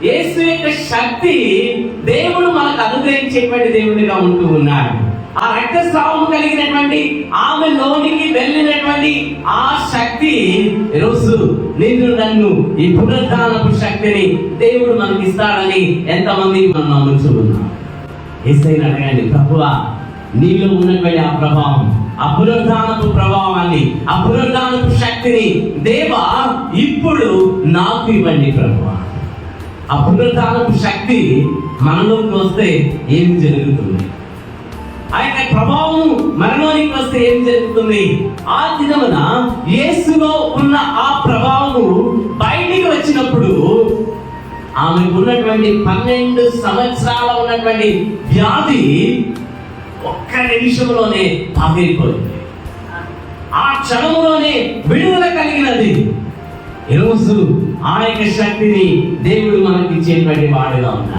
యేసు యొక్క శక్తి దేవుడు మనకు అనుగ్రహించేటువంటి దేవుడిగా ఉంటూ ఉన్నాడు. ఆ రక్తస్రావము కలిగినటువంటి ఆమెలోనికి వెళ్ళినటువంటి ఆ శక్తి ఈరోజు నిన్ను నన్ను ఈ పునరుద్ధానపు శక్తిని దేవుడు మనకి ఇస్తాడని ఎంతమంది మనం నమ్ముతున్నాం. యేసయ్యని అడగండి, ప్రభువా నీలో ఉన్నటువంటి ఆ ప్రభావం, ఆ పునరుద్ధానపు ప్రభావాన్ని, ఆ పునరుద్ధానపు శక్తిని దేవా ఇప్పుడు నాకు ఇవ్వండి ప్రభువా. ఆ పునరుద్ధానపు శక్తి మనలోకి వస్తే ఏం జరుగుతుంది? ఆ యొక్క ప్రభావం మనలోనికి వస్తే ఏం జరుగుతుంది? ఆ దినమున యేసులో ఉన్న ఆ ప్రభావము బయటికి వచ్చినప్పుడు ఆమెకు ఉన్నటువంటి 12 సంవత్సరాల ఉన్నటువంటి వ్యాధి ఒక్క నిమిషంలోనే పగిలిపోయింది. ఆ క్షణంలోనే విడుదల కలిగినది. ఈరోజు ఆ యొక్క శక్తిని దేవుడు మనకి ఇచ్చేటువంటి వాడుగా ఉన్నాడు.